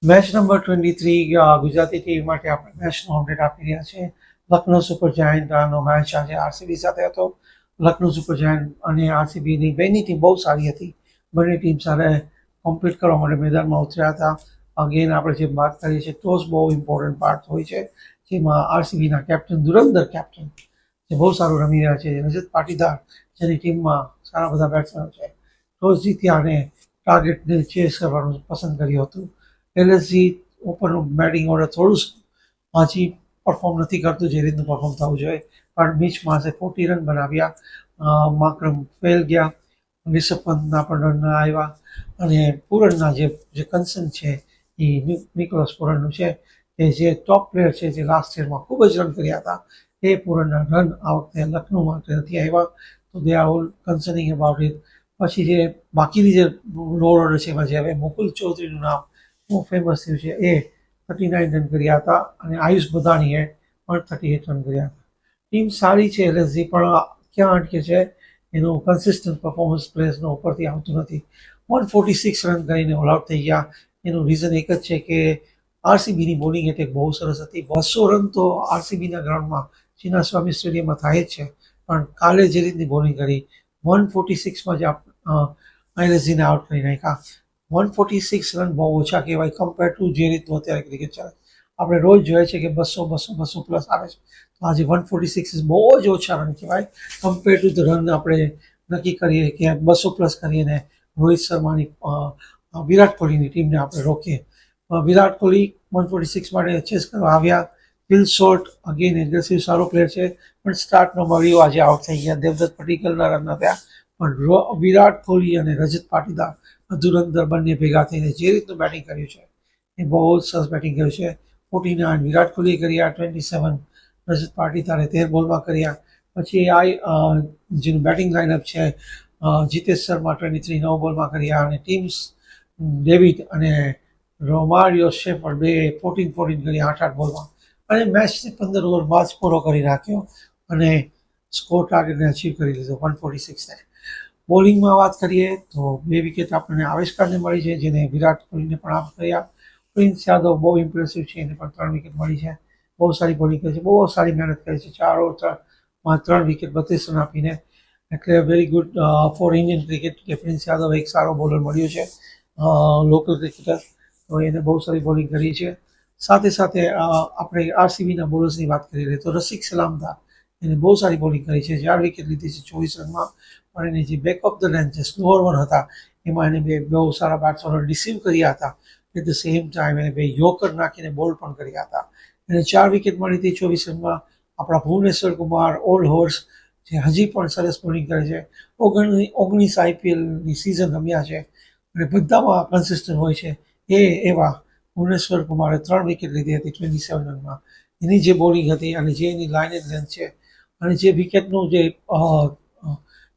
Match number 23 Gujarati team માટે આપણે મેચનો અપડેટ આપી રહ્યા છે. લખનૌ સુપર જાયન્ટનો મેચ આજે આરસીબી સાથે હતો. લખનૌ સુપર જાયન્ટ અને આરસીબીની બેની ટીમ બહુ સારી હતી. બંને ટીમ સાથે કોમ્પિટ કરવા માટે મેદાનમાં ઉતર્યા હતા. અગેન આપણે જે વાત કરીએ છીએ ટોસ બહુ ઇમ્પોર્ટન્ટ પાર્ટ હોય છે, જેમાં આરસીબીના કેપ્ટન ધુરંધર કેપ્ટન જે બહુ સારું રમી રહ્યા છે, રજત પાટીદાર જેની ટીમમાં સારા બધા બેટ્સમેનો છે, ટોસ જીત્યા અને ટાર્ગેટને ચેસ કરવાનું પસંદ કર્યું હતું. એલએસજી ઉપરનું બેટિંગ ઓર્ડર થોડું હજી પરફોર્મ નથી કરતું જે રીતનું પરફોર્મ થવું જોઈએ, પણ મિચ માસે 40 રન બનાવ્યા. માક્રમ ફેલ ગયા, રિષભ પંતના પણ રન આવ્યા અને પૂરનના જે કન્સર્ન છે એ નિકોલસ પૂરનનું છે કે જે ટોપ પ્લેયર છે, જે લાસ્ટ યરમાં ખૂબ જ રન કર્યા હતા, એ પૂરનના રન આ વખતે લખનૌ માટે નથી આવ્યા. તો they are all concerning about it. પછી જે બાકીની જે રોલ ઓર્ડર છે એમાં જે હવે મુકુલ ચૌધરીનું નામ બહુ ફેમસ થયું છે, એ 39 રન કર્યા હતા અને આયુષ બદાણીએ પણ 38 રન કર્યા હતા. ટીમ સારી છે એલએસજી, પણ ક્યાં અટકે છે એનું કન્સિસ્ટન્ટ પરફોર્મન્સ પ્લેયર્સનો ઉપરથી આવતું નથી. 146 રન કરીને ઓલ આઉટ થઈ ગયા. એનું રીઝન એક જ છે કે આરસીબીની બોલિંગ એટેક બહુ સરસ હતી. 200 રન તો આરસીબીના ગ્રાઉન્ડમાં ચિન્નાસ્વામી સ્ટેડિયમમાં થાય જ છે, પણ કાલે જે રીતની બોલિંગ કરી 146માં જ એલએસજીને આઉટ કરી નાખ્યા. 146 રન બહુ ઓછા કહેવાય કમ્પેર ટુ જે રીતનું અત્યારે ક્રિકેટ ચાલે. આપણે રોજ જોઈએ છે કે 200 પ્લસ આવે છે, તો આજે 146 બહુ જ ઓછા રન કહેવાય કમ્પેર ટુ ધ રન આપણે નક્કી કરીએ કે 200 પ્લસ કરીને રોહિત શર્માની વિરાટ કોહલીની ટીમને આપણે રોકીએ. વિરાટ કોહલી 146 માટે ચેસ કરવા આવ્યા. ફિલ શોર્ટ અગેન એગ્રેસિવ સારો પ્લેયર છે, પણ સ્ટાર્ટ ન મળ્યું, આજે આઉટ થઈ ગયા. દેવદત્ત પટીકલના રન થયા, પણ વિરાટ કોહલી અને રજત પાટીદાર ધુરંધર બંને ભેગા થઈને જે રીતનું બેટિંગ કર્યું છે એ બહુ જ સરસ બેટિંગ કર્યું છે. 49 વિરાટ કોહલીએ કર્યા, 27 રજત પાટીદારે 13 બોલમાં કર્યા. પછી જેનું બેટિંગ લાઇનઅપ છે, જીતેશ શર્મા 23 9 બોલમાં કર્યા અને ટીમ્સ ડેવિડ અને રોમારિયો શેફર્ડ બે 14 કર્યા 8 બોલમાં, અને મેચને 15 ઓવર બાદ પૂરો કરી નાખ્યો અને સ્કોર ટાર્ગેટને અચીવ કરી લીધો 146ને. બોલિંગમાં વાત કરીએ તો 2 વિકેટ આપણને આવેશકારને મળી છે, જેને વિરાટ કોહલીને પણ આઉટ કર્યા. પ્રિન્સ યાદવ બહુ ઇમ્પ્રેસિવ છે, એને પણ 3 વિકેટ મળી છે. બહુ સારી બોલિંગ કરી છે, બહુ સારી મહેનત કરી છે. 4 ઓવરમાં 3 વિકેટ 32 રન આપીને, એટલે very good for Indian cricket કે પ્રિન્સ યાદવ એક સારો બોલર મળ્યો છે, લોકલ ક્રિકેટર, તો એને બહુ સારી બોલિંગ કરી છે. સાથે સાથે આપણે આરસીબીના બોલર્સની વાત કરી લઈએ તો રસિક સલામતા, એને બહુ સારી બોલિંગ કરી છે. 4 વિકેટ લીધી છે 24 રનમાં, પણ એને જે બેક ઓફ ધ લેન્થ જે સ્લોઅર વન હતા એમાં એને બહુ સારા બેટ્સમેનો રિસીવ કર્યા હતા. એટ ધ સેમ ટાઈમ એને 2 યોકર નાખીને બોલ પણ કર્યા હતા. એને 4 વિકેટ મળી હતી 24 રનમાં. આપણા ભુવનેશ્વર કુમાર ઓલ્ડ હોર્સ, જે હજી પણ સરસ બોલિંગ કરે છે, 19 આઈપીએલની સિઝન રમ્યા છે અને બધામાં કન્સિસ્ટન્ટ હોય છે, એવા ભુવનેશ્વર કુમારે 3 વિકેટ લીધી હતી 27 રનમાં. એની જે બોલિંગ હતી અને જે એની લાઇન એન્ડ લેન્થ છે અને જે વિકેટનું જે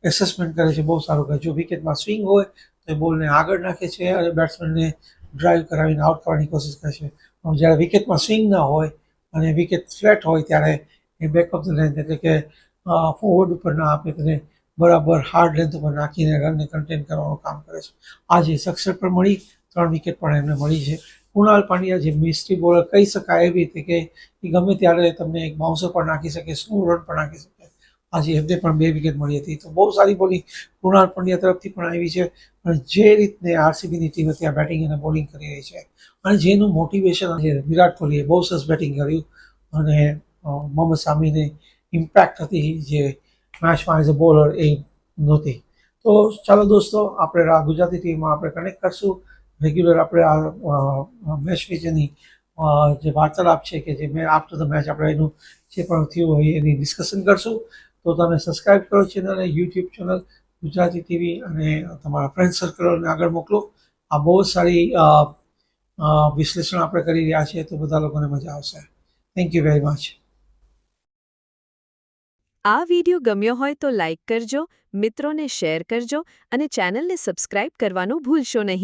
એસેસમેન્ટ કરે છે બહુ સારું કરે. જો વિકેટમાં સ્વિંગ હોય તો એ બોલને આગળ નાખે છે અને બેટ્સમેનને ડ્રાઈવ કરાવીને આઉટ કરવાની કોશિશ કરે છે. જ્યારે વિકેટમાં સ્વિંગ ના હોય અને વિકેટ ફ્લેટ હોય ત્યારે એ બેક ઓફ ધ લેન્થ એટલે કે ફોરવર્ડ ઉપર ના આપે, તેને બરાબર હાર્ડ લેન્થ ઉપર નાખીને રનને કન્ટેન કરવાનું કામ કરે છે. આજે સક્સેસ પણ મળી, 3 વિકેટ પણ એમને મળી છે. કુણાલ પાંડ્યા જે મિસ્ટ્રી બોલર કહી શકાય એવી રીતે કે એ ગમે ત્યારે તમને એક બાઉન્સર પણ નાખી શકે, સ્લો રન પણ નાખી શકે. આજે એમને પણ 2 વિકેટ મળી હતી, તો બહુ સારી બોલિંગ કુણાલ પંડ્યા તરફથી પણ આવી છે. અને જે રીતને આરસીબીની ટીમ ત્યાં બેટિંગ અને બોલિંગ કરી રહી છે અને જેનું મોટિવેશન છે, વિરાટ કોહલીએ બહુ સરસ બેટિંગ કર્યું અને મોહમ્મદ સામીની ઇમ્પેક્ટ હતી જે મેચમાં એઝ અ બોલર એ નહોતી. તો ચાલો દોસ્તો, આપણે આ ગુજરાતી ટીમમાં આપણે કનેક્ટ કરશું. રેગ્યુલર આપણે આ મેચ વિશેની જે વાર્તાલાપ છે કે જે આફ્ટર ધ મેચ આપણે એનું જે પણ થયું હોય એની ડિસ્કશન કરશું. તો તમે સબસ્ક્રાઈબ કરો channel, YouTube channel Gujarati TV, અને તમારા ફ્રેન્ડ સર્કલને આગળ મોકલો. આ બહુ સારી વિશ્લેષણ આપણે કરી રહ્યા છીએ, તો બધા લોકોને મજા આવશે. Thank you very much. આ વિડિયો ગમ્યો હોય તો લાઇક કરજો, મિત્રોને શેર કરજો અને ચેનલને સબસ્ક્રાઇબ કરવાનું ભૂલશો નહીં.